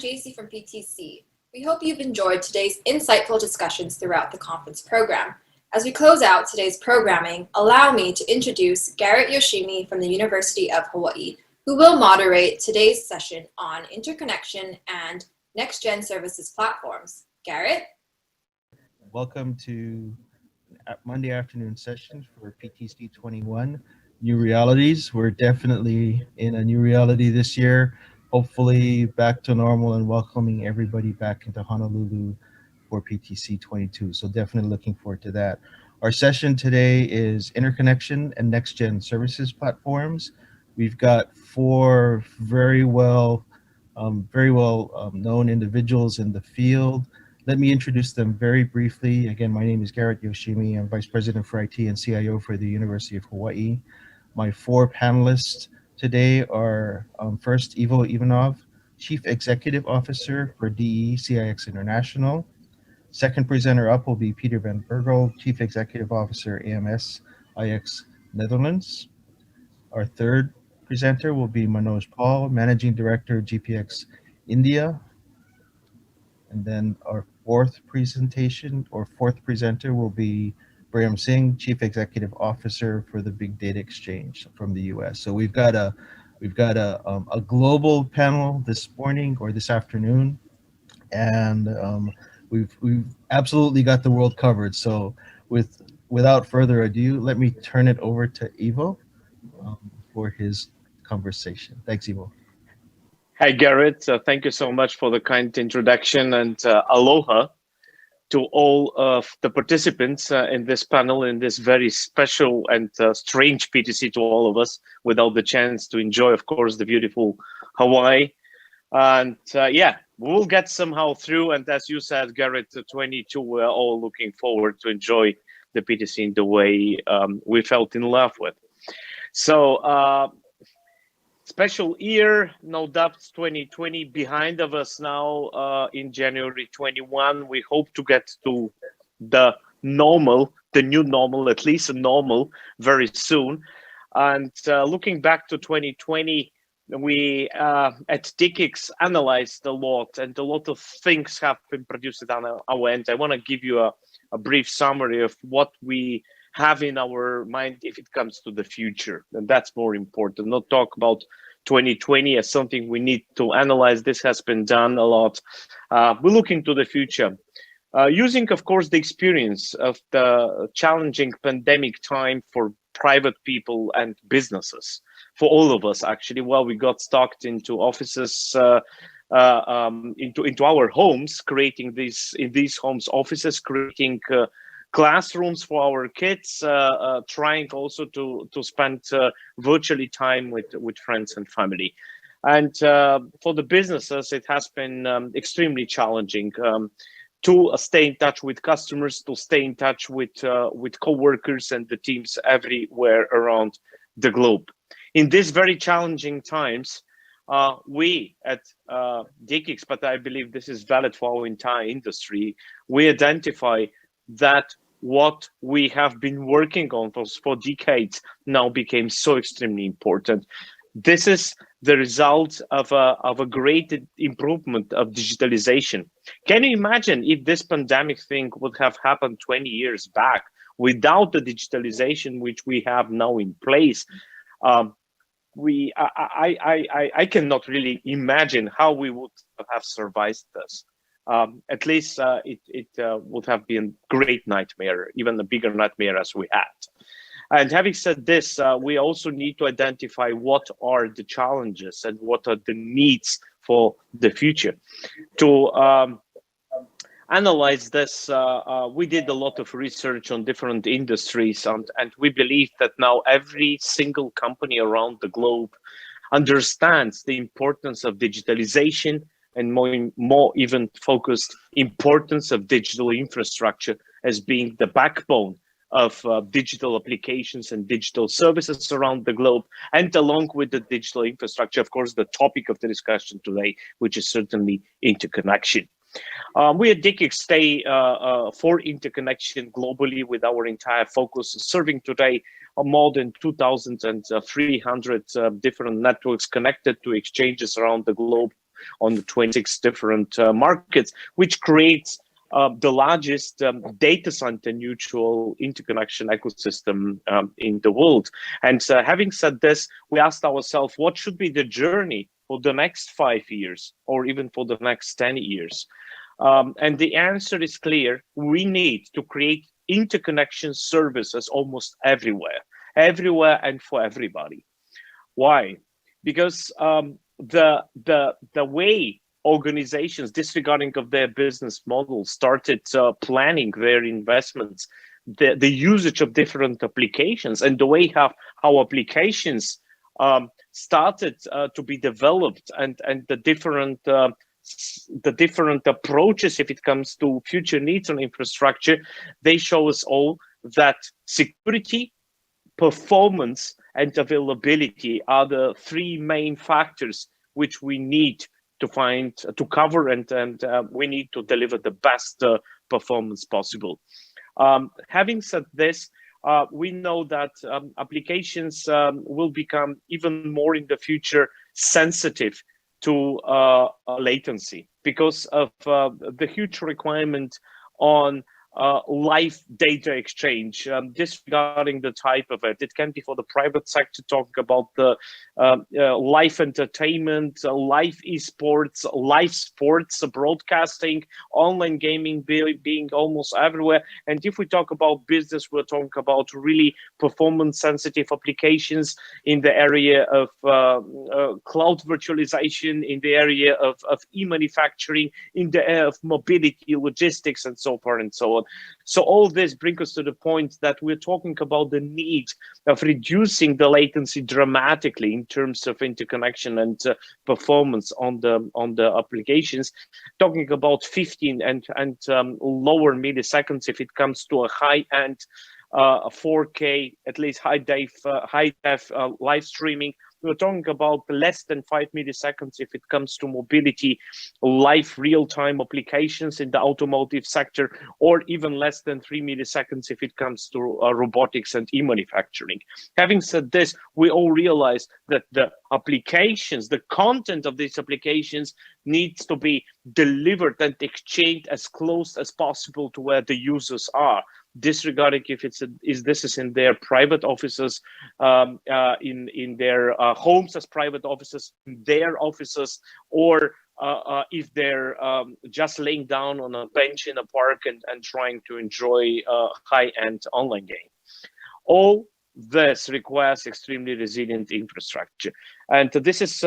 JC from PTC. We hope you've enjoyed today's insightful discussions throughout the conference program. As we close out today's programming, allow me to introduce Garret Yoshimi from the University of Hawaii, who will moderate today's session on interconnection and next-gen services platforms. Garret? Welcome to Monday afternoon session for PTC'21, New Realities. We're definitely in a new reality this year, hopefully back to normal and welcoming everybody back into Honolulu for PTC'22. So definitely looking forward to that. Our session today is interconnection and next-gen services platforms. We've got four very well known individuals in the field. Let me introduce them very briefly. Again, my name is Garret Yoshimi. I'm Vice President for IT and CIO for the University of Hawaii. My four panelists today are first Ivo Ivanov, Chief Executive Officer for DE-CIX International. Second presenter up will be Peter van Burgel, Chief Executive Officer, AMS-IX Netherlands. Our third presenter will be Manoj Paul, Managing Director, GPX India. And then our fourth presenter will be Braham Singh, Chief Executive Officer for the Big Data Exchange from the US. So we've got a global panel this morning or this afternoon, and we've absolutely got the world covered. So without further ado, let me turn it over to Ivo for his conversation. Thanks, Ivo. Hi, Garret. Thank you so much for the kind introduction, and aloha to all of the participants in this panel, in this very special and strange PTC to all of us, without the chance to enjoy, of course, the beautiful Hawaii. And yeah, we'll get somehow through. And as you said, Garret, 22, we're all looking forward to enjoy the PTC in the way we felt in love with. So, special year, no doubt, 2020 behind of us now. In January 21, we hope to get to the normal, the new normal, at least a normal, very soon. And looking back to 2020, we at DE-CIX analyzed a lot, and a lot of things have been produced on our end. I want to give you a brief summary of what we have in our mind if it comes to the future, and that's more important. Not talk about 2020 as something we need to analyze. This has been done a lot. We look into the future, using, of course, the experience of the challenging pandemic time for private people and businesses, for all of us actually, while we got stuck into offices, into our homes, creating in these homes offices, creating classrooms for our kids, trying also to spend virtually time with friends and family. And for the businesses, it has been extremely challenging to stay in touch with customers, to stay in touch with co-workers and the teams everywhere around the globe. In these very challenging times, we at DE-CIX, but I believe this is valid for our entire industry, we identify that what we have been working on for decades now became so extremely important. This is the result of a great improvement of digitalization. Can you imagine if this pandemic thing would have happened 20 years back without the digitalization which we have now in place? I cannot really imagine how we would have survived this. At least it would have been a great nightmare, even a bigger nightmare as we had. And having said this, we also need to identify what are the challenges and what are the needs for the future. To analyze this, we did a lot of research on different industries, and we believe that now every single company around the globe understands the importance of digitalization, and more even focused importance of digital infrastructure as being the backbone of digital applications and digital services around the globe. And along with the digital infrastructure, of course, the topic of the discussion today, which is certainly interconnection. We at DE-CIX stay for interconnection globally with our entire focus, serving today more than 2,300 different networks connected to exchanges around the globe, on the 26 different markets, which creates the largest data center neutral interconnection ecosystem in the world. And having said this, we asked ourselves, what should be the journey for the next 5 years or even for the next 10 years? And the answer is clear. We need to create interconnection services almost everywhere and for everybody. Why? Because the way organizations, disregarding of their business model, started planning their investments, the usage of different applications, and the way how applications started to be developed, and the different approaches if it comes to future needs on infrastructure, they show us all that security, performance, and availability are the three main factors which we need to cover, and we need to deliver the best performance possible. Having said this, we know that applications will become even more in the future sensitive to latency because of the huge requirement on live data exchange, disregarding the type of it. It can be for the private sector, talking about the live entertainment, live esports, live sports, broadcasting, online gaming being almost everywhere. And if we talk about business, we're talking about really performance sensitive applications in the area of cloud virtualization, in the area of e-manufacturing, in the area of mobility, logistics, and so forth and so on. So all this brings us to the point that we're talking about the need of reducing the latency dramatically in terms of interconnection and performance on the applications, talking about 15 and lower milliseconds if it comes to a high-end 4K, at least high def live streaming. We're talking about less than 5 milliseconds if it comes to mobility, live real-time applications in the automotive sector, or even less than 3 milliseconds if it comes to robotics and e-manufacturing. Having said this, we all realize that the applications, the content of these applications needs to be delivered and exchanged as close as possible to where the users are, disregarding if this is in their private offices, in their homes as private offices, in their offices, or if they're just laying down on a bench in a park and trying to enjoy a high-end online game. All this requires extremely resilient infrastructure. And this is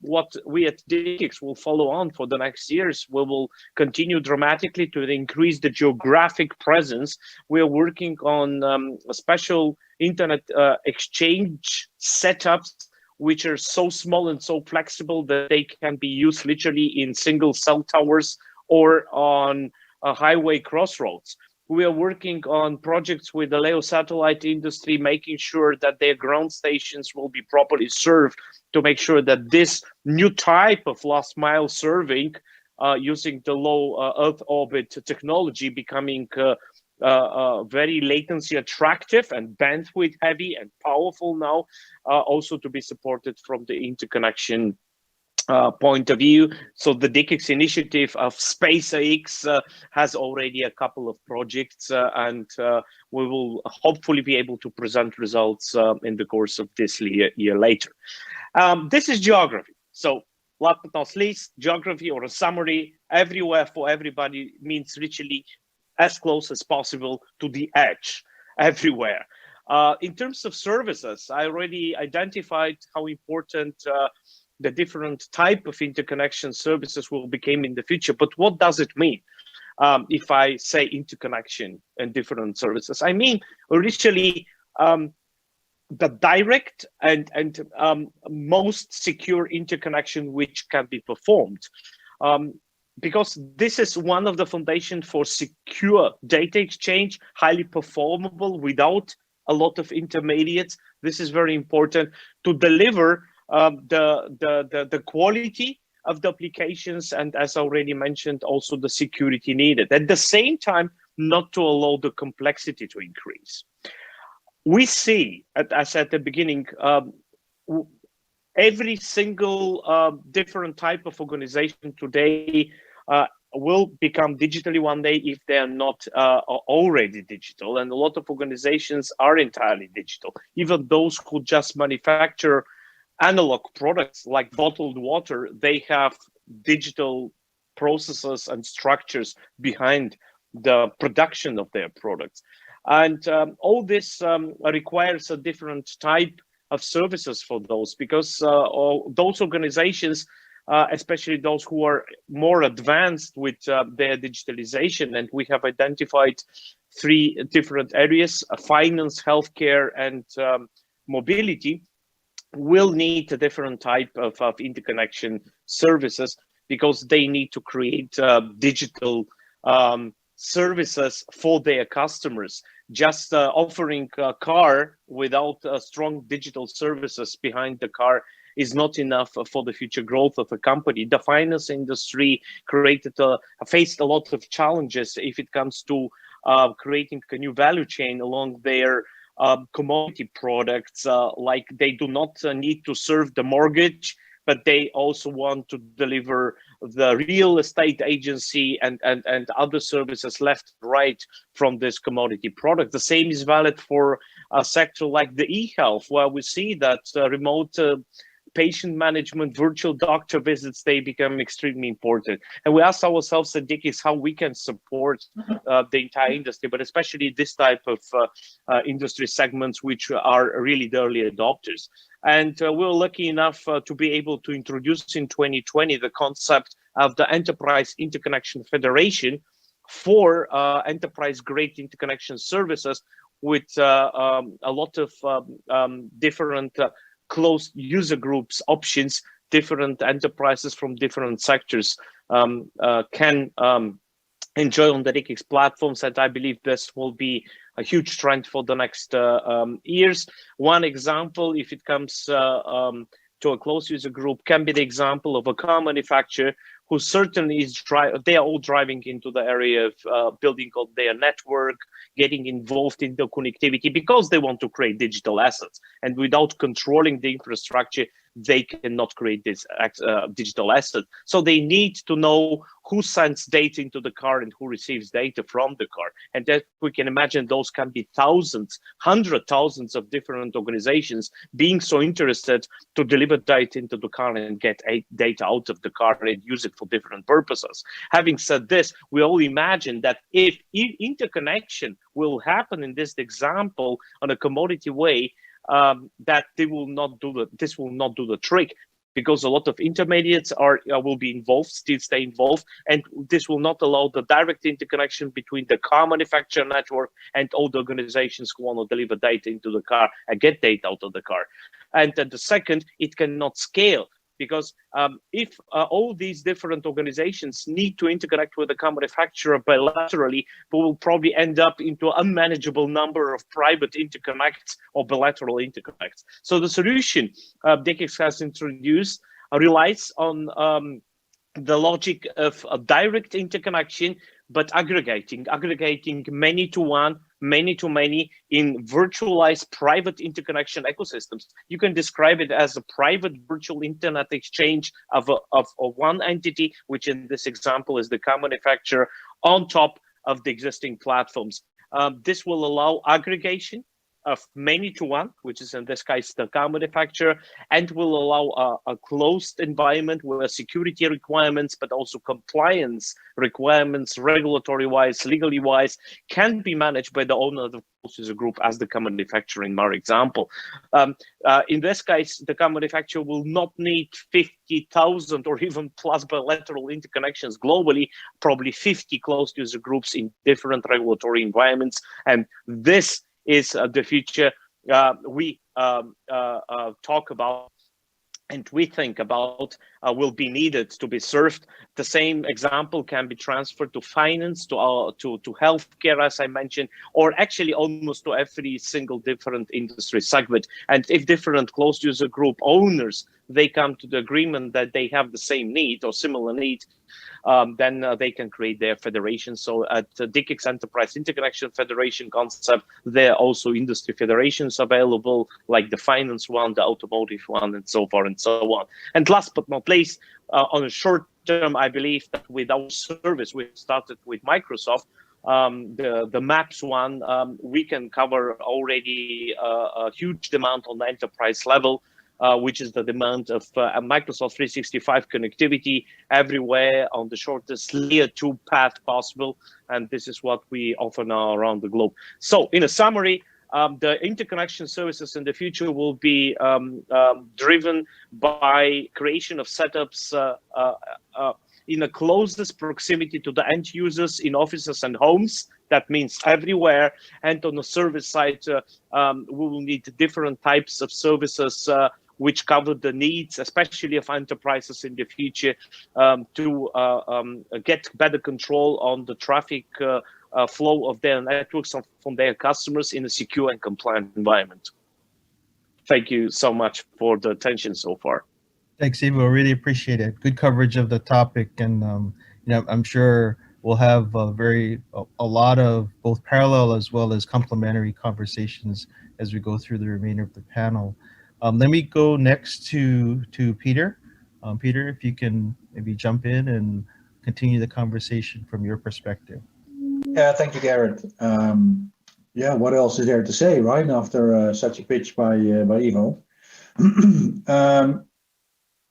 what we at DE-CIX will follow on for the next years. We will continue dramatically to increase the geographic presence. We are working on special internet exchange setups, which are so small and so flexible that they can be used literally in single cell towers or on highway crossroads. We are working on projects with the LEO satellite industry, making sure that their ground stations will be properly served, to make sure that this new type of last mile serving using the low Earth orbit technology becoming very latency attractive and bandwidth heavy and powerful now, also to be supported from the interconnection point of view. So the DE-CIX initiative of SpaceX has already a couple of projects, and we will hopefully be able to present results in the course of this year later. This is geography. So last but not least, geography, or a summary, everywhere for everybody means literally as close as possible to the edge, everywhere. In terms of services, I already identified how important the different type of interconnection services will become in the future. But what does it mean if I say interconnection and different services? I mean, originally, the direct and most secure interconnection which can be performed. Because this is one of the foundations for secure data exchange, highly performable without a lot of intermediates. This is very important to deliver the quality of the applications, and as already mentioned, also the security needed. At the same time, not to allow the complexity to increase. We see, as at the beginning, every single different type of organization today will become digitally one day if they're not already digital. And a lot of organizations are entirely digital. Even those who just manufacture analog products like bottled water, they have digital processes and structures behind the production of their products. And all this requires a different type of services for those, because those organizations, especially those who are more advanced with their digitalization, and we have identified 3 different areas: finance, healthcare, and mobility, will need a different type of interconnection services, because they need to create digital services for their customers. Just offering a car without strong digital services behind the car is not enough for the future growth of a company. The finance industry faced a lot of challenges if it comes to creating a new value chain along their commodity products. Like, they do not need to serve the mortgage, but they also want to deliver the real estate agency and other services left, right from this commodity product. The same is valid for a sector like the e-health, where we see that remote patient management, virtual doctor visits, they become extremely important. And we asked ourselves at DE-CIX how we can support the entire industry, but especially this type of industry segments, which are really the early adopters. And we were lucky enough to be able to introduce in 2020 the concept of the Enterprise Interconnection Federation for enterprise-grade interconnection services, with a lot of different closed user groups options. Different enterprises from different sectors can enjoy on the DE-CIX platforms, and I believe this will be a huge trend for the next years. One example, if it comes to a closed user group, can be the example of a car manufacturer who certainly is they are all driving into the area of building up their network, getting involved in the connectivity, because they want to create digital assets. And without controlling the infrastructure, they cannot create this digital asset. So they need to know who sends data into the car and who receives data from the car. And that, we can imagine, those can be thousands, 100,000s of different organizations being so interested to deliver data into the car and get data out of the car and use it for different purposes. Having said this, we all imagine that if interconnection will happen in this example on a commodity way, that this will not do the trick, because a lot of intermediates will be involved, still stay involved, and this will not allow the direct interconnection between the car manufacturer network and all the organizations who want to deliver data into the car and get data out of the car. And then the second, it cannot scale, because if all these different organizations need to interconnect with the car manufacturer bilaterally, we will probably end up into an unmanageable number of private interconnects or bilateral interconnects. So the solution DE-CIX has introduced relies on the logic of a direct interconnection, but aggregating many to one, many to many in virtualized private interconnection ecosystems. You can describe it as a private virtual internet exchange of one entity, which in this example is the car manufacturer, on top of the existing platforms. This will allow aggregation of many to one, which is in this case the car manufacturer, and will allow a closed environment where security requirements, but also compliance requirements, regulatory wise, legally wise, can be managed by the owner of the closed user group, as the car manufacturer in our example. In this case, the car manufacturer will not need 50,000 or even plus bilateral interconnections globally, probably 50 closed user groups in different regulatory environments, and this is the future we talk about and we think about will be needed to be served. The same example can be transferred to finance, to healthcare, as I mentioned, or actually almost to every single different industry segment. And if different closed user group owners they come to the agreement that they have the same need or similar need, then they can create their federation. So at DE-CIX Enterprise Interconnection Federation concept, there are also industry federations available, like the finance one, the automotive one, and so forth and so on. And last but not least, on a short term, I believe that with our service, we started with Microsoft, the maps one, we can cover already a huge demand on the enterprise level, which is the demand of Microsoft 365 connectivity everywhere on the shortest layer 2 path possible. And this is what we offer now around the globe. So in a summary, the interconnection services in the future will be driven by creation of setups in the closest proximity to the end users in offices and homes. That means everywhere. And on the service side, we will need different types of services which cover the needs, especially of enterprises in the future, to get better control on the traffic flow of their networks from their customers in a secure and compliant environment. Thank you so much for the attention so far. Thanks, Ivo. Really appreciate it. Good coverage of the topic, and I'm sure we'll have a lot of both parallel as well as complementary conversations as we go through the remainder of the panel. Let me go next to Peter. Peter, if you can maybe jump in and continue the conversation from your perspective. Yeah, thank you, Garret. Yeah, what else is there to say, right? After such a pitch by Ivo.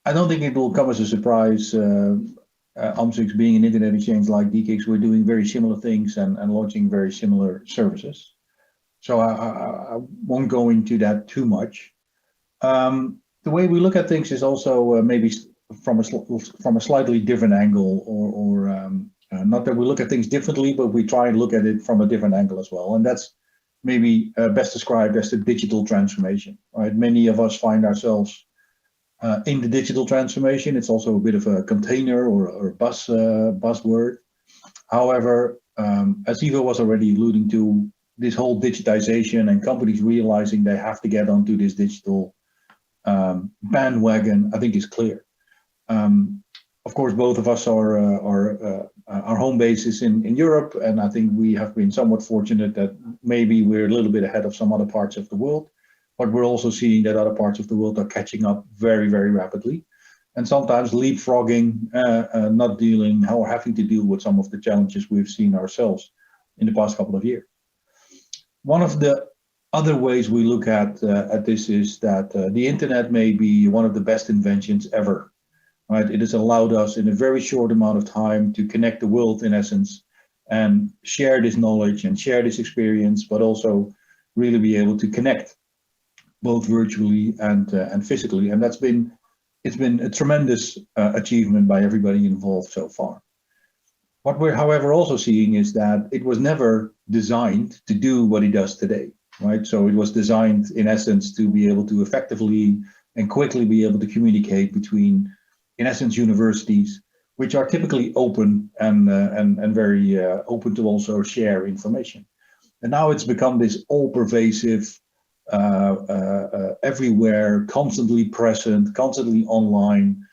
I don't think it will come as a surprise. AMS-IX being an internet exchange like DE-CIX, we're doing very similar things and launching very similar services. So I won't go into that too much. The way we look at things is also maybe from a slightly different angle, or not that we look at things differently, but we try and look at it from a different angle as well. And that's maybe best described as the digital transformation, right? Many of us find ourselves in the digital transformation. It's also a bit of a container or buzzword. However, as Ivo was already alluding to, this whole digitization and companies realizing they have to get onto this digital bandwagon, I think is clear. Of course, both of us our home base is in Europe, and I think we have been somewhat fortunate that maybe we're a little bit ahead of some other parts of the world. But we're also seeing that other parts of the world are catching up very, very rapidly, and sometimes leapfrogging, not dealing or having to deal with some of the challenges we've seen ourselves in the past couple of years. One of the other ways we look at this is that the internet may be one of the best inventions ever. Right? It has allowed us in a very short amount of time to connect the world, in essence, and share this knowledge and share this experience, but also really be able to connect both virtually and physically, and it's been a tremendous achievement by everybody involved so far. What we're, however, also seeing is that it was never designed to do what it does today, right? So it was designed, in essence, to be able to effectively and quickly be able to communicate between, in essence, universities, which are typically open and very open to also share information. And now it's become this all-pervasive, everywhere, constantly present, constantly online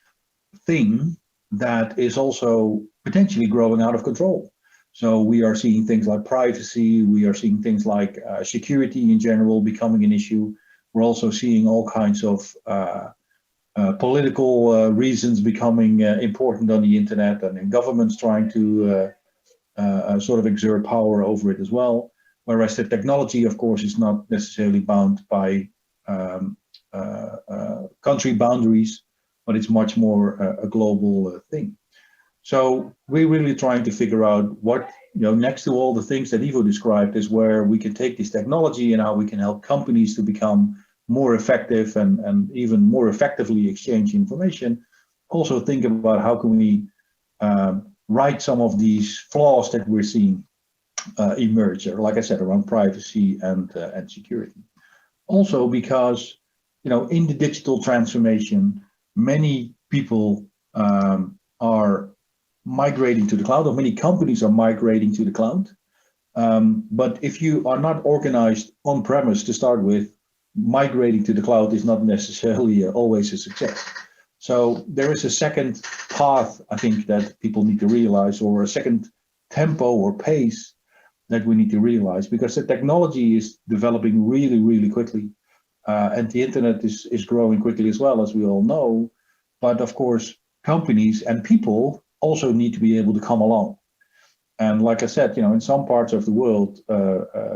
thing that is also potentially growing out of control. So we are seeing things like privacy, we are seeing things like security in general becoming an issue. We're also seeing all kinds of political reasons becoming important on the internet, and governments trying to sort of exert power over it as well. Whereas the technology, of course, is not necessarily bound by country boundaries, but it's much more a global thing. So we're really trying to figure out what, next to all the things that Ivo described, is where we can take this technology and how we can help companies to become more effective and even more effectively exchange information. Also think about how can we right some of these flaws that we're seeing emerge, or like I said, around privacy and security. Also because, in the digital transformation, many people are migrating to the cloud, or many companies are migrating to the cloud. But if you are not organized on premise to start with, migrating to the cloud is not necessarily always a success. So there is a second path, I think, that people need to realize, or a second tempo or pace that we need to realize, because the technology is developing really, really quickly. And the internet is growing quickly as well, as we all know. But of course, companies and people also need to be able to come along. And like I said, you know, in some parts of the world,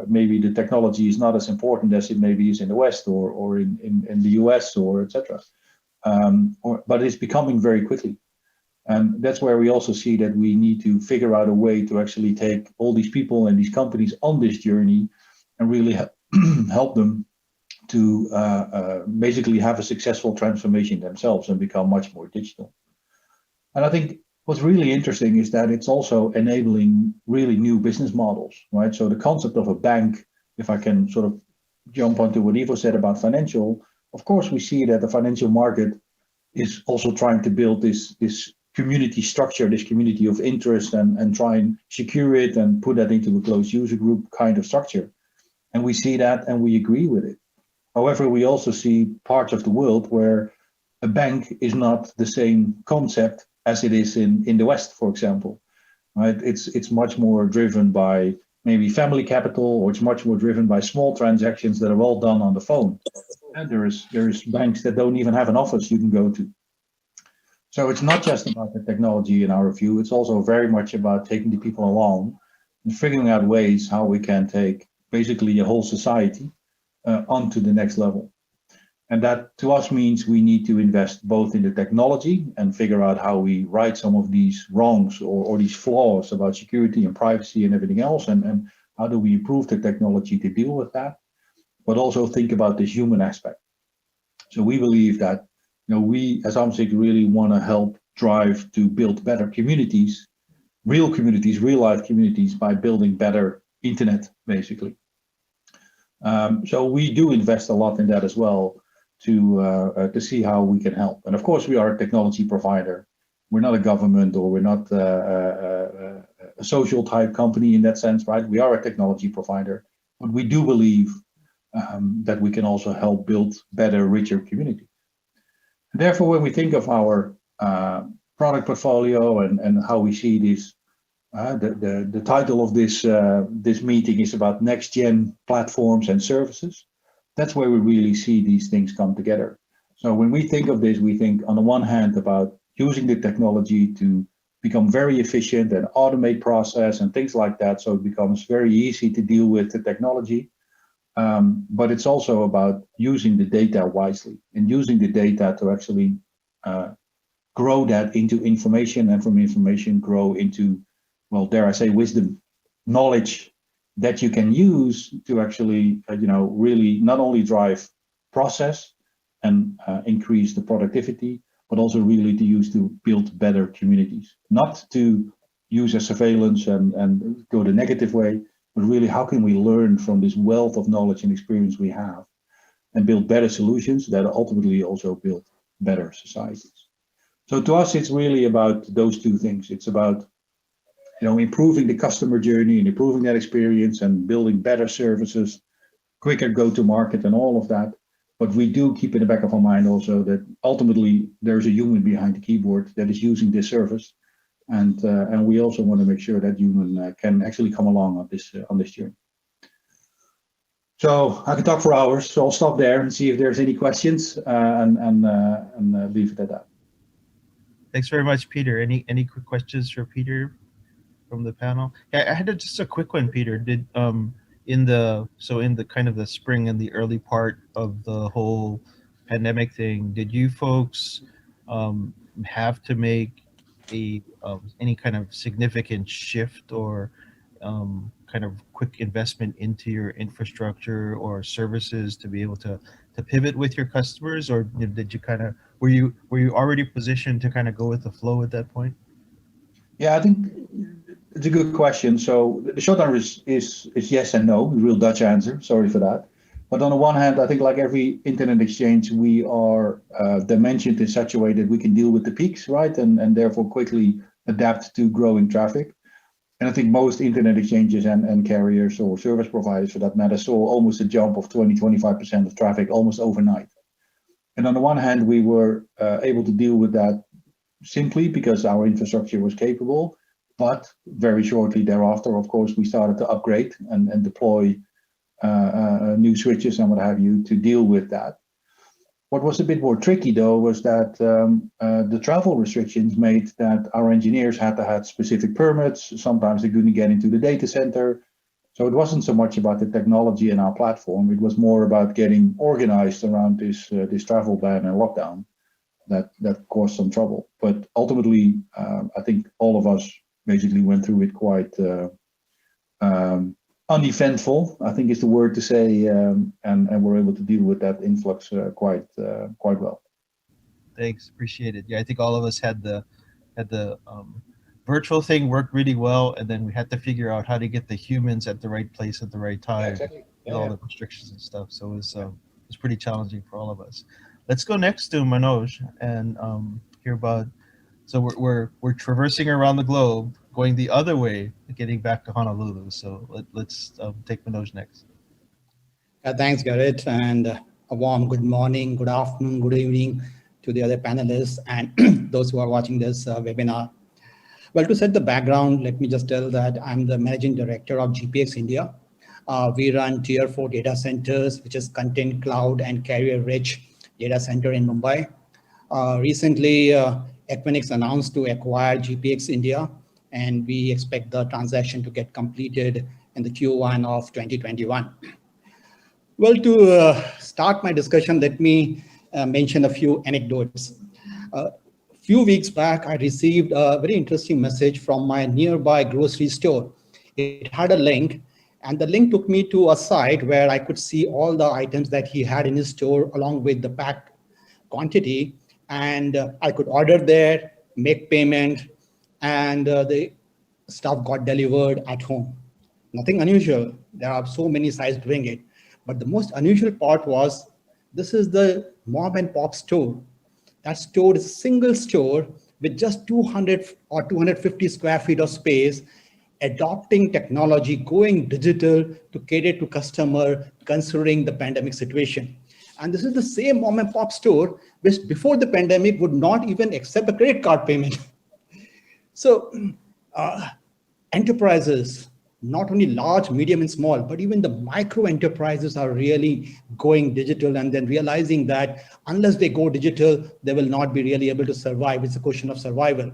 maybe the technology is not as important as it maybe is in the West or in the US or etc. But it's becoming very quickly. And that's where we also see that we need to figure out a way to actually take all these people and these companies on this journey and really help them to basically have a successful transformation themselves and become much more digital. And I think what's really interesting is that it's also enabling really new business models, right? So the concept of a bank, if I can sort of jump onto what Ivo said about financial, of course we see that the financial market is also trying to build this community structure, this community of interest, and try and secure it and put that into a closed user group kind of structure. And we see that and we agree with it. However, we also see parts of the world where a bank is not the same concept as it is in the West, for example. Right? It's much more driven by maybe family capital, or it's much more driven by small transactions that are all done on the phone. And there's banks that don't even have an office you can go to. So it's not just about the technology in our view, it's also very much about taking the people along and figuring out ways how we can take basically a whole society onto the next level. And that to us means we need to invest both in the technology and figure out how we right some of these wrongs or these flaws about security and privacy and everything else, and how do we improve the technology to deal with that, but also think about this human aspect. So we believe that, you know, we as AMS-IX really want to help drive to build better communities, real life communities, by building better internet, basically. So we do invest a lot in that as well to see how we can help. And of course, we are a technology provider. We're not a government, or we're not a social type company in that sense, right? We are a technology provider, but we do believe that we can also help build better, richer communities. Therefore, when we think of our product portfolio and how we see this, the title of this meeting is about next gen platforms and services. That's where we really see these things come together. So when we think of this, we think on the one hand about using the technology to become very efficient and automate process and things like that, so it becomes very easy to deal with the technology. But it's also about using the data wisely and using the data to actually grow that into information, and from information grow into, well, dare I say, wisdom, knowledge that you can use to actually, really not only drive process and increase the productivity, but also really to use to build better communities, not to use as surveillance and go the negative way, but really how can we learn from this wealth of knowledge and experience we have and build better solutions that ultimately also build better societies. So to us, it's really about those two things. It's about improving the customer journey and improving that experience and building better services, quicker go-to-market and all of that. But we do keep in the back of our mind also that ultimately there's a human behind the keyboard that is using this service. And we also want to make sure that human can actually come along on this journey. So I could talk for hours, so I'll stop there and see if there's any questions and leave it at that. Thanks very much, Peter. Any quick questions for Peter from the panel? Yeah, I had just a quick one, Peter. Did in the kind of the spring and the early part of the whole pandemic thing, did you folks have to make any kind of significant shift or kind of quick investment into your infrastructure or services to be able to pivot with your customers, or did you kind of were you already positioned to kind of go with the flow at that point? Yeah, I think it's a good question. So the short answer is yes and no, the real Dutch answer. Sorry for that. But on the one hand, I think like every internet exchange, we are dimensioned in such a way that we can deal with the peaks, right? And therefore quickly adapt to growing traffic. And I think most internet exchanges and carriers or service providers for that matter saw almost a jump of 20-25% of traffic almost overnight. And on the one hand, we were able to deal with that simply because our infrastructure was capable. But very shortly thereafter, of course, we started to upgrade and deploy new switches and what have you to deal with that. What was a bit more tricky, though, was that the travel restrictions made that our engineers had to have specific permits. Sometimes they couldn't get into the data center. So it wasn't so much about the technology in our platform. It was more about getting organized around this travel ban and lockdown that caused some trouble. But ultimately, I think all of us basically went through it quite uneventful, I think is the word to say, and we're able to deal with that influx quite well. Thanks, appreciate it. Yeah, I think all of us had the virtual thing work really well, and then we had to figure out how to get the humans at the right place at the right time. Yeah, exactly. With all the restrictions and stuff. So it was pretty challenging for all of us. Let's go next to Manoj and hear about. So we're traversing around the globe, going the other way, getting back to Honolulu. So let's take Manoj next. Thanks, Garret, and a warm good morning, good afternoon, good evening to the other panelists and those who are watching this webinar. Well, to set the background, let me just tell that I'm the Managing Director of GPX India. We run Tier 4 data centers, which is content, cloud, and carrier-rich data center in Mumbai. Recently, Equinix announced to acquire GPX India, and we expect the transaction to get completed in the Q1 of 2021. Well, to start my discussion, let me mention a few anecdotes. A few weeks back, I received a very interesting message from my nearby grocery store. It had a link, and the link took me to a site where I could see all the items that he had in his store along with the packed quantity. And I could order there, make payment, and the stuff got delivered at home. Nothing unusual. There are so many sites doing it. But the most unusual part was, this is the mom and pop store. That store is a single store with just 200 or 250 square feet of space, adopting technology, going digital to cater to customer considering the pandemic situation. And this is the same mom and pop store which before the pandemic would not even accept a credit card payment. So enterprises, not only large, medium, and small, but even the micro enterprises are really going digital and then realizing that unless they go digital, they will not be really able to survive. It's a question of survival.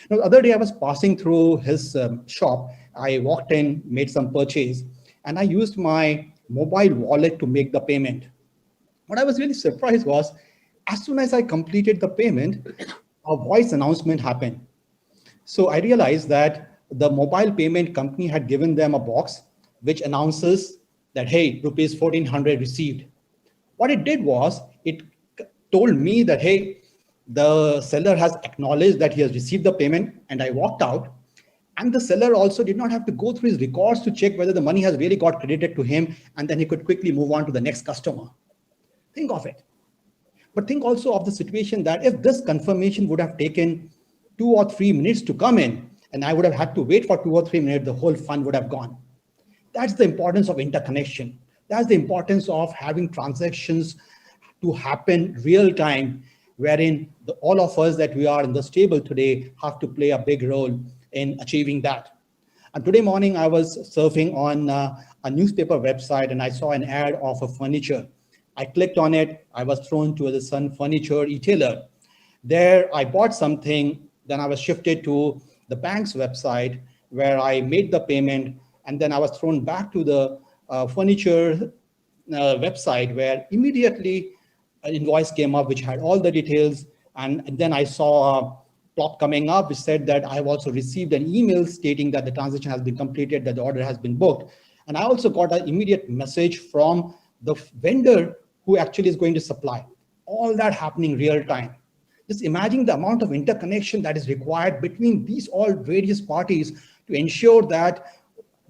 Now, the other day I was passing through his shop. I walked in, made some purchase, and I used my mobile wallet to make the payment. What I was really surprised was, as soon as I completed the payment, a voice announcement happened. So I realized that the mobile payment company had given them a box which announces that, hey, rupees 1,400 received. What it did was, it told me that, hey, the seller has acknowledged that he has received the payment, and I walked out. And the seller also did not have to go through his records to check whether the money has really got credited to him, and then he could quickly move on to the next customer. Think of it. But think also of the situation that if this confirmation would have taken 2 or 3 minutes to come in, and I would have had to wait for 2 or 3 minutes, the whole fund would have gone. That's the importance of interconnection. That's the importance of having transactions to happen real time, wherein all of us that we are in this table today have to play a big role in achieving that. And today morning, I was surfing on a newspaper website, and I saw an ad of a furniture. I clicked on it. I was thrown to the Sun Furniture retailer. There, I bought something. Then I was shifted to the bank's website where I made the payment. And then I was thrown back to the furniture website where immediately an invoice came up which had all the details. And then I saw a plot coming up which said that I have also received an email stating that the transaction has been completed, that the order has been booked. And I also got an immediate message from the vendor who actually is going to supply. All that happening real time. Just imagine the amount of interconnection that is required between these all various parties to ensure that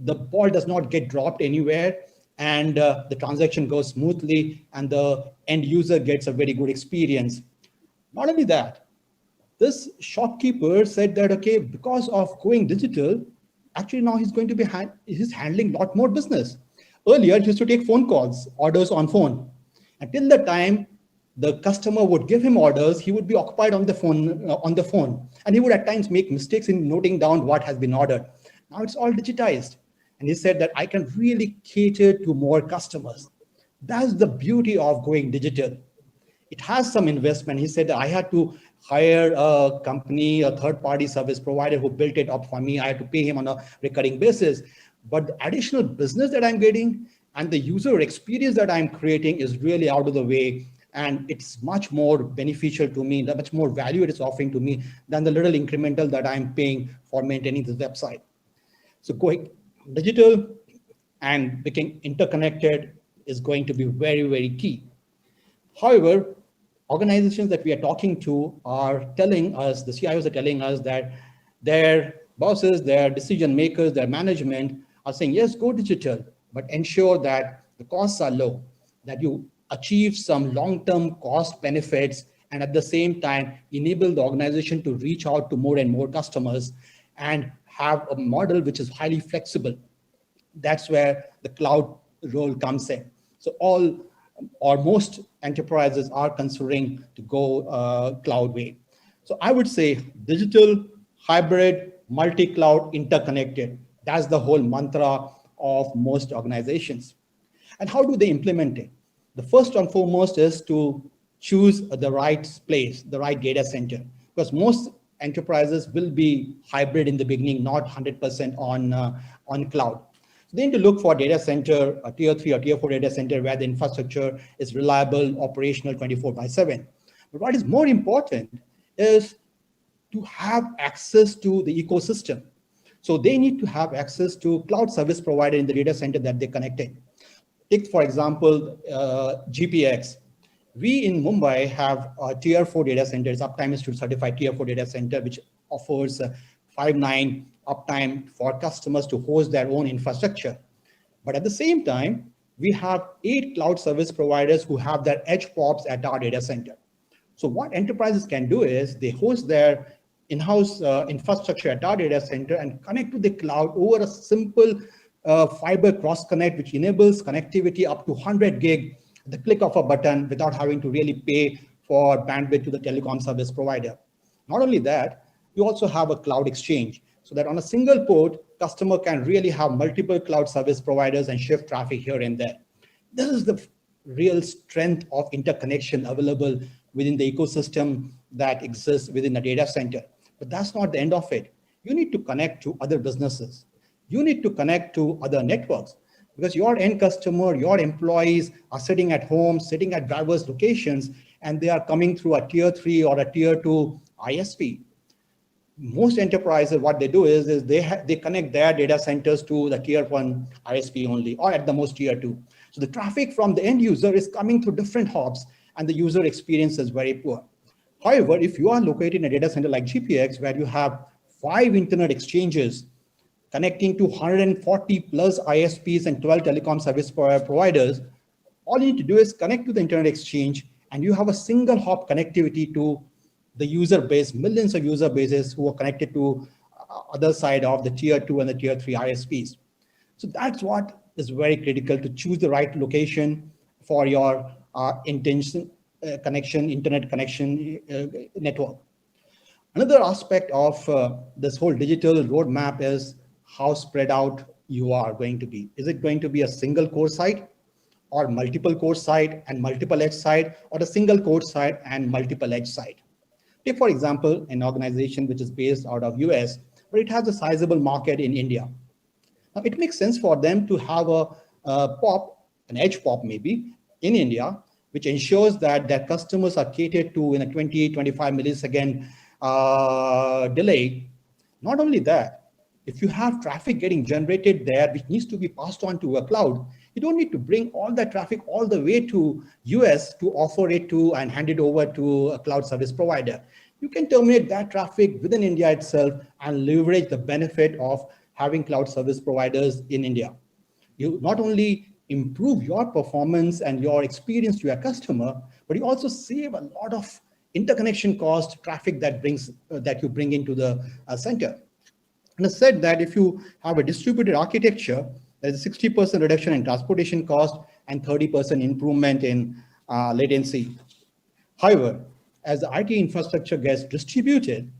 the ball does not get dropped anywhere and the transaction goes smoothly and the end user gets a very good experience. Not only that, this shopkeeper said that, okay, because of going digital, Actually, now he's going to be he's handling a lot more business. Earlier, he used to take phone calls, orders on phone. Until the time the customer would give him orders, he would be occupied on the phone, and he would at times make mistakes in noting down what has been ordered. Now it's all digitized. And he said that I can really cater to more customers. That's the beauty of going digital. It has some investment. He said that I had to hire a company, a third-party service provider who built it up for me. I had to pay him on a recurring basis. But the additional business that I'm getting and the user experience that I'm creating is really out of the way. And it's much more beneficial to me, much more value it is offering to me than the little incremental that I'm paying for maintaining this website. So going digital and becoming interconnected is going to be very, very key. However, organizations that we are talking to are telling us, the CIOs are telling us that their bosses, their decision makers, their management are saying, yes, go digital, but ensure that the costs are low, that you achieve some long-term cost benefits, and at the same time, enable the organization to reach out to more and more customers and have a model which is highly flexible. That's where the cloud role comes in. So all or most enterprises are considering to go cloud way. So I would say digital, hybrid, multi-cloud, interconnected. That's the whole mantra of most organizations. And how do they implement it? The first and foremost is to choose the right place, the right data center, because most enterprises will be hybrid in the beginning, not 100% on cloud. So they need to look for data center, a tier 3 or tier 4 data center where the infrastructure is reliable, operational 24/7. But what is more important is to have access to the ecosystem. So they need to have access to cloud service provider in the data center that they connected. Take, for example, GPX. We in Mumbai have a tier 4 data center. It's Uptime Institute certified tier 4 data center, which offers 5.9 uptime for customers to host their own infrastructure. But at the same time, we have 8 cloud service providers who have their edge POPs at our data center. So what enterprises can do is they host their in-house infrastructure at our data center and connect to the cloud over a simple fiber cross connect, which enables connectivity up to 100 gig at the click of a button without having to really pay for bandwidth to the telecom service provider. Not only that, you also have a cloud exchange so that on a single port, customer can really have multiple cloud service providers and shift traffic here and there. This is the real strength of interconnection available within the ecosystem that exists within the data center. But that's not the end of it. You need to connect to other businesses. You need to connect to other networks because your end customer, your employees are sitting at home, sitting at diverse locations, and they are coming through a tier 3 or a tier 2 ISP. Most enterprises, what they do is they connect their data centers to the tier 1 ISP only, or at the most tier 2. So the traffic from the end user is coming through different hubs and the user experience is very poor. However, if you are located in a data center like GPX, where you have 5 internet exchanges connecting to 140 plus ISPs and 12 telecom service providers, all you need to do is connect to the internet exchange and you have a single hop connectivity to the user base, millions of user bases who are connected to other side of the tier 2 and the tier 3 ISPs. So that's what is very critical, to choose the right location for your intention connection, internet connection network. Another aspect of this whole digital roadmap is how spread out you are going to be. Is it going to be a single core site or multiple core site and multiple edge site, or a single core site and multiple edge site? Take, for example, an organization which is based out of US, but it has a sizable market in India. Now, it makes sense for them to have a POP, an edge POP maybe, in India, which ensures that their customers are catered to in a 20-25 millisecond delay. Not only that, if you have traffic getting generated there, which needs to be passed on to a cloud, you don't need to bring all that traffic all the way to US to offer it to and hand it over to a cloud service provider. You can terminate that traffic within India itself and leverage the benefit of having cloud service providers in India. You not only improve your performance and your experience to your customer, but you also save a lot of interconnection cost, traffic that you bring into the center. And I said that if you have a distributed architecture, there's a 60% reduction in transportation cost and 30% improvement in latency. However, as the IT infrastructure gets distributed,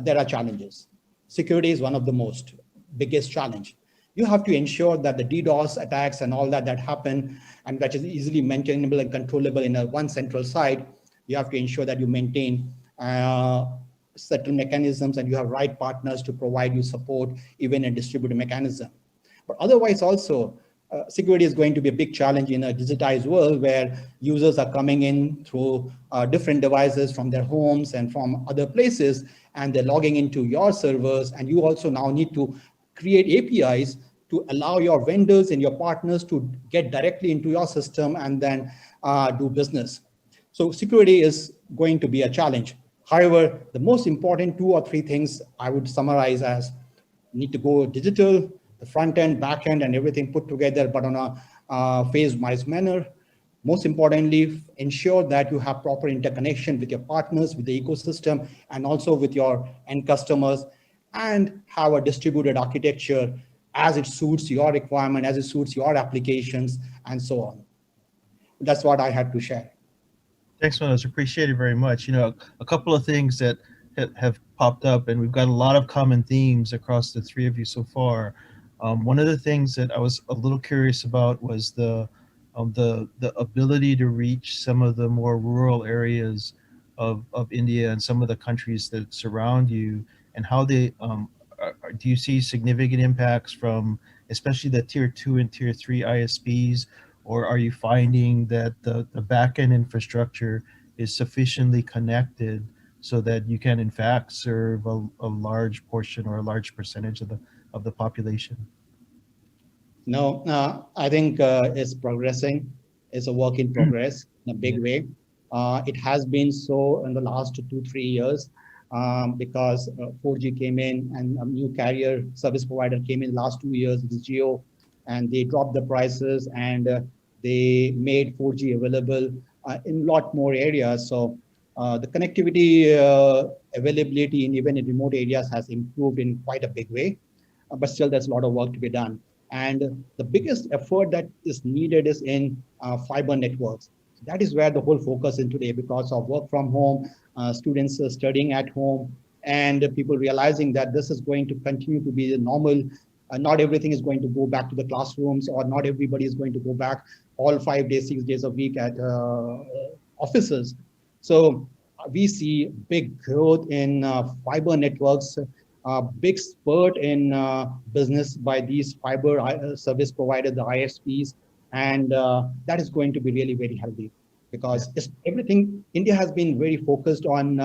there are challenges. Security is one of the most biggest challenge. You have to ensure that the DDoS attacks and all that happen and that is easily maintainable and controllable in a one central site. You have to ensure that you maintain certain mechanisms and you have right partners to provide you support even in distributed mechanism. But otherwise also, security is going to be a big challenge in a digitized world where users are coming in through different devices from their homes and from other places, and they're logging into your servers, and you also now need to create APIs to allow your vendors and your partners to get directly into your system and then do business. So security is going to be a challenge. However, the most important 2 or 3 things I would summarize as need to go digital, the front end, back end, and everything put together, but on a phase-wise manner. Most importantly, ensure that you have proper interconnection with your partners, with the ecosystem, and also with your end customers, and have a distributed architecture as it suits your requirement, as it suits your applications, and so on. That's what I had to share. Thanks, Manoj. Appreciate it very much. A couple of things that have popped up, and we've got a lot of common themes across the 3 of you so far. One of the things that I was a little curious about was the ability to reach some of the more rural areas of India and some of the countries that surround you, and how they do you see significant impacts from especially the tier 2 and tier 3 ISPs, or are you finding that the backend infrastructure is sufficiently connected so that you can in fact serve a large portion or a large percentage of the population? No, I think it's progressing. It's a work in progress in a big way. It has been so in the last 2-3 years because 4G came in and a new carrier service provider came in the last 2 years, it is Jio, and they dropped the prices and they made 4G available in a lot more areas. So the connectivity availability in even in remote areas has improved in quite a big way, but still there's a lot of work to be done. And the biggest effort that is needed is in fiber networks. That is where the whole focus is today because of work from home, students studying at home, and people realizing that this is going to continue to be the normal. Not everything is going to go back to the classrooms, or not everybody is going to go back all 5 days, 6 days a week at offices. So we see big growth in fiber networks, big spurt in business by these fiber service providers, the ISPs, and that is going to be really very healthy because everything. India has been very focused on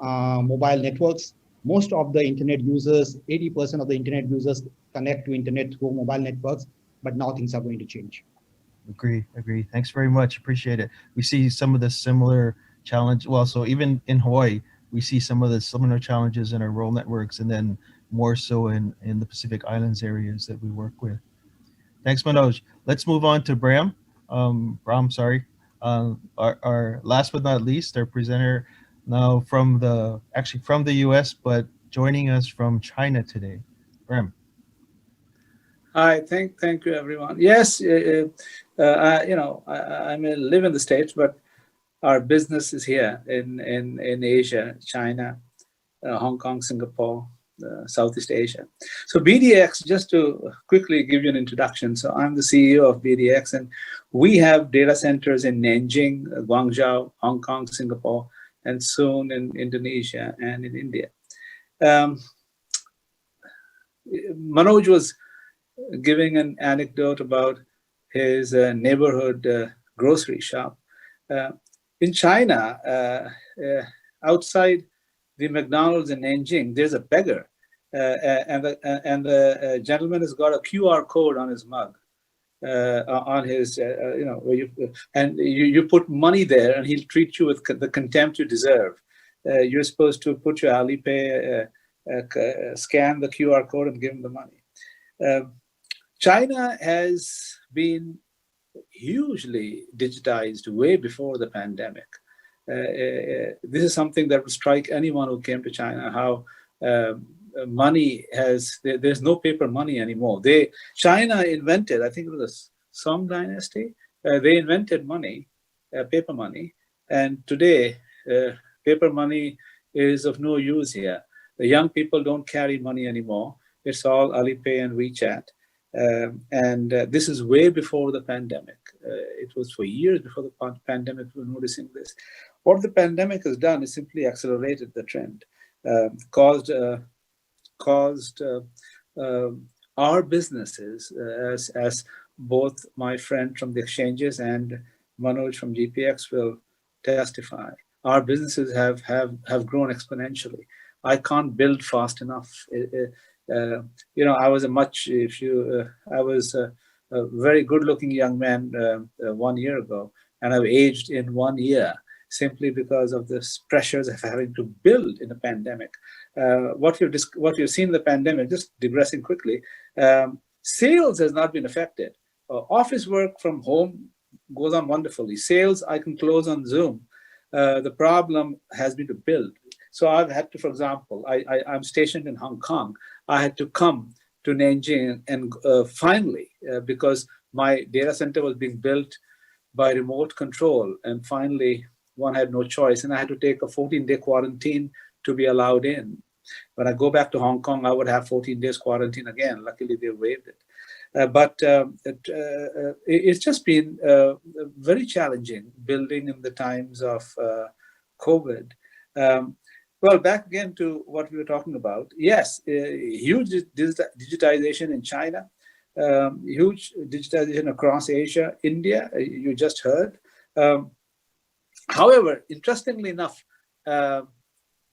mobile networks. Most of the internet users, 80% of the internet users connect to internet through mobile networks, but now things are going to change. Agree. Thanks very much. Appreciate it. We see some of the similar challenge. Well, so even in Hawaii, we see some of the similar challenges in our rural networks, and then more so in the Pacific Islands areas that we work with. Thanks, Manoj. Let's move on to Braham. Braham, sorry. Our last but not least, our presenter now from the US, but joining us from China today. Braham. Hi, thank you, everyone. Yes, I may live in the States, but our business is here in Asia, China, Hong Kong, Singapore, Southeast Asia. So BDX, just to quickly give you an introduction. So I'm the CEO of BDX, and we have data centers in Nanjing, Guangzhou, Hong Kong, Singapore, and soon in Indonesia and in India. Manoj was giving an anecdote about his neighborhood grocery shop. In China, outside the McDonald's in Nanjing, there's a beggar, and the gentleman has got a QR code on his mug, on his, and you put money there, and he'll treat you with the contempt you deserve. You're supposed to put your Alipay, scan the QR code, and give him the money. China has been hugely digitized way before the pandemic. This is something that would strike anyone who came to China, how money there's no paper money anymore. China invented, I think it was the Song dynasty, they invented money, paper money, and today paper money is of no use here. The young people don't carry money anymore. It's all Alipay and WeChat. This is way before the pandemic. It was for years before the pandemic we were noticing this. What the pandemic has done is simply accelerated the trend, caused our businesses, as both my friend from the exchanges and Manoj from GPX will testify, our businesses have grown exponentially. I can't build fast enough. I was a very good-looking young man 1 year ago, and I've aged in 1 year simply because of the pressures of having to build in a pandemic. What you've seen in the pandemic, just digressing quickly, sales has not been affected. Office work from home goes on wonderfully. Sales I can close on Zoom. The problem has been to build. So I've had to, for example, I'm stationed in Hong Kong. I had to come to Nanjing and finally, because my data center was being built by remote control, and finally one had no choice, and I had to take a 14-day quarantine to be allowed in. When I go back to Hong Kong, I would have 14 days quarantine again. Luckily, they waived it. It's just been very challenging building in the times of COVID. Well, back again to what we were talking about. Yes, huge digitization in China, huge digitization across Asia, India, you just heard. However, interestingly enough,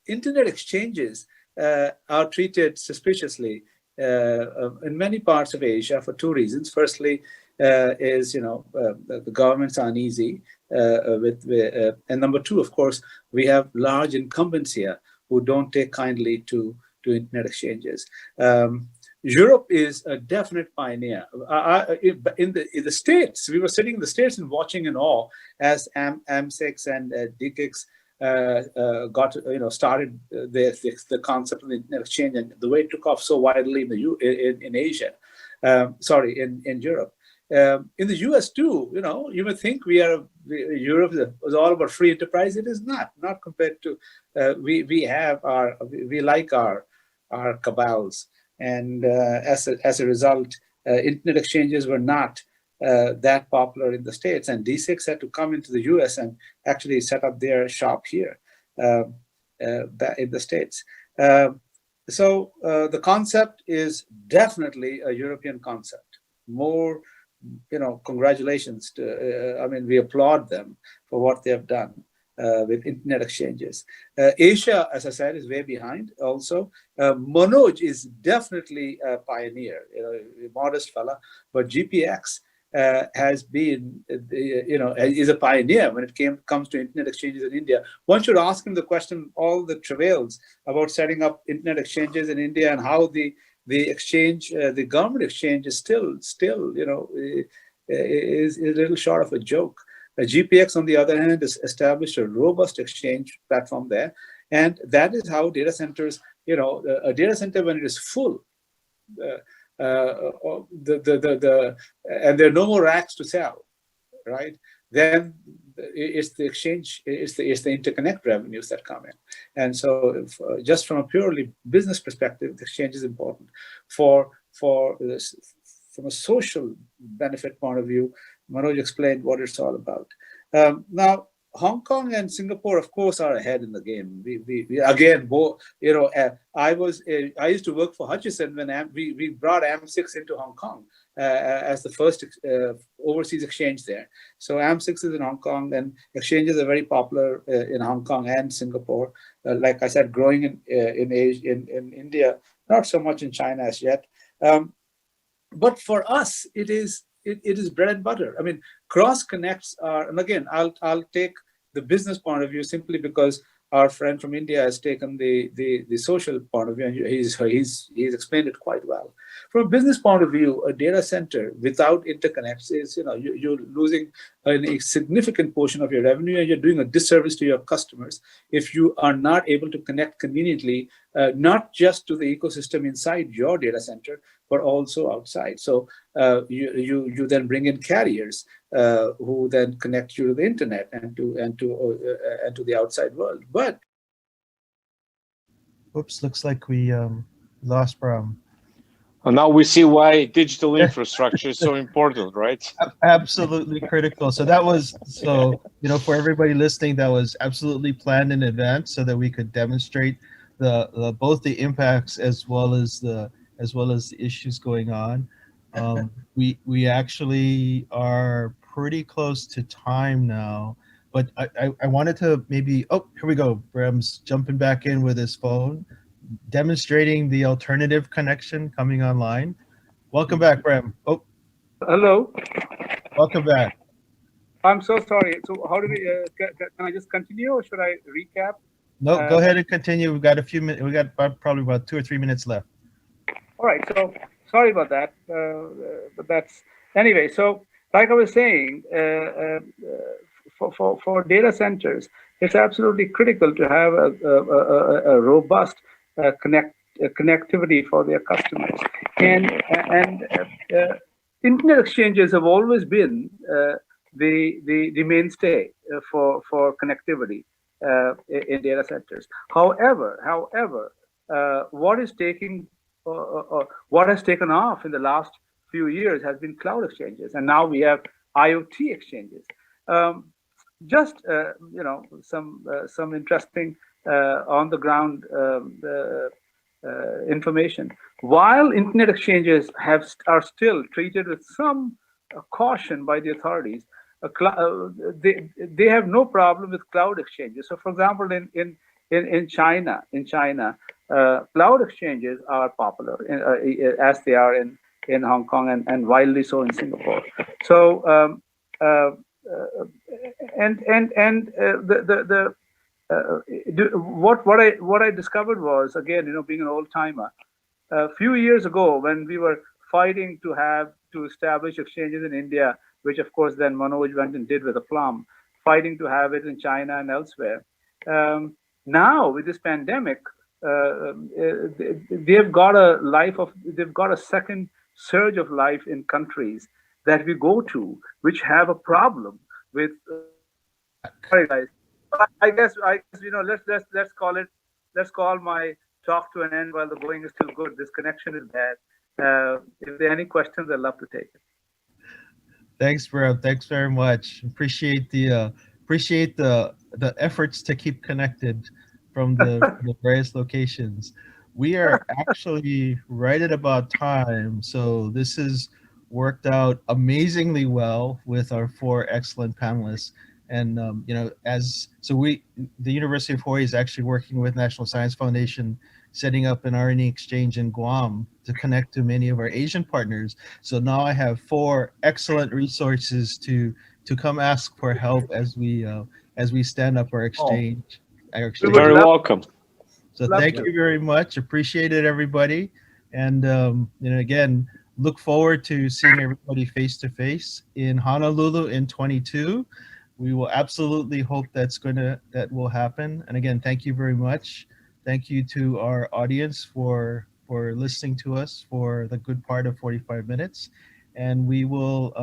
internet exchanges are treated suspiciously in many parts of Asia for two reasons. Firstly, the governments are uneasy and number two, of course, we have large incumbents here who don't take kindly to internet exchanges. Europe is a definite pioneer. In the States, we were sitting in the States and watching in awe as AMS-IX and DE-CIX started the concept of the internet exchange, and the way it took off so widely in Asia, in Europe. In the US too, you may think Europe was all about free enterprise. It is not compared to, we like our cabals. And as a result, internet exchanges were not that popular in the States, and DE-CIX had to come into the US and actually set up their shop here in the States. So the concept is definitely a European concept. More, congratulations to, we applaud them for what they have done with internet exchanges. Asia, as I said, is way behind also. Manoj is definitely a pioneer, a modest fella, but GPX has been, is a pioneer when it comes to internet exchanges in India. One should ask him the question, all the travails about setting up internet exchanges in India and how the exchange, the government exchange is still, is a little short of a joke. GPX, on the other hand, has established a robust exchange platform there, and that is how data centers, a data center when it is full, and there are no more racks to sell, right? Then it's the exchange, it's the interconnect revenues that come in. And so just from a purely business perspective, the exchange is important. From a social benefit point of view, Manoj explained what it's all about. Now, Hong Kong and Singapore, of course, are ahead in the game. We again, I used to work for Hutchison when we brought AMS-IX into Hong Kong as the first overseas exchange there. So AMS-IX is in Hong Kong, and exchanges are very popular in Hong Kong and Singapore. Like I said, growing in Asia, in India, not so much in China as yet. But for us, it is bread and butter. Cross connects are, and again, I'll take the business point of view simply because our friend from India has taken the social point of view, and he's explained it quite well. From a business point of view, a data center without interconnects is, you're losing a significant portion of your revenue, and you're doing a disservice to your customers if you are not able to connect conveniently, not just to the ecosystem inside your data center, but also outside. So you then bring in carriers who then connect you to the internet and to the outside world. But Oops, looks like we lost Braham. Well, now we see why digital infrastructure is so important, right? Absolutely critical. So that was, for everybody listening, that was absolutely planned in advance so that we could demonstrate both the impacts as well as the issues going on. We actually are pretty close to time now, but I wanted to maybe, oh, here we go. Braham's jumping back in with his phone, demonstrating the alternative connection coming online. Welcome back, Braham. Oh, hello. Welcome back. I'm so sorry. So how do we, can I just continue, or should I recap? No, go ahead and continue. We've got a few minutes. We got probably about 2 or 3 minutes left. All right. So sorry about that. But that's, anyway, so like I was saying, for data centers, it's absolutely critical to have a robust connectivity for their customers, and internet exchanges have always been the mainstay for connectivity in data centers. However, what has taken off in the last few years has been cloud exchanges, and now we have IoT exchanges. Some interesting on the ground information. While internet exchanges are still treated with some caution by the authorities, they have no problem with cloud exchanges. So, for example, in China, cloud exchanges are popular as they are in Hong Kong and widely so in Singapore. So, what I discovered was, again, being an old timer, a few years ago when we were fighting to establish exchanges in India, which of course then Manoj went and did with aplomb, fighting to have it in China and elsewhere. Now with this pandemic, they've got a second surge of life in countries that we go to, which have a problem with. Sorry, guys. I guess let's call my talk to an end while the going is still good. This connection is bad. If there are any questions, I'd love to take it. Thanks, Braham. Thanks very much. Appreciate the efforts to keep connected from the various locations. We are actually right at about time, so this has worked out amazingly well with our 4 excellent panelists. And the University of Hawaii is actually working with National Science Foundation, setting up an RNA exchange in Guam to connect to many of our Asian partners. So now I have 4 excellent resources to come ask for help as we stand up our exchange. You're very welcome. So thank you very much. Appreciate it, everybody. And again, look forward to seeing everybody face to face in Honolulu in 22. We will absolutely hope that will happen. And again, thank you very much. Thank you to our audience for listening to us for the good part of 45 minutes. And we will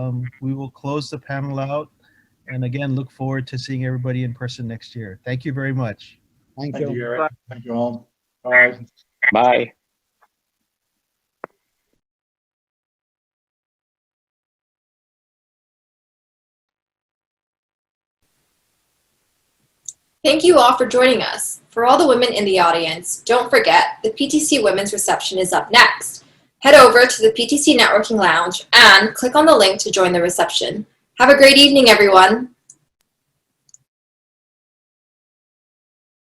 close the panel out. And again, look forward to seeing everybody in person next year. Thank you very much. Thank you, Garret. Thank you all. Bye. Bye. Thank you all for joining us. For all the women in the audience, don't forget the PTC Women's Reception is up next. Head over to the PTC Networking Lounge and click on the link to join the reception. Have a great evening, everyone.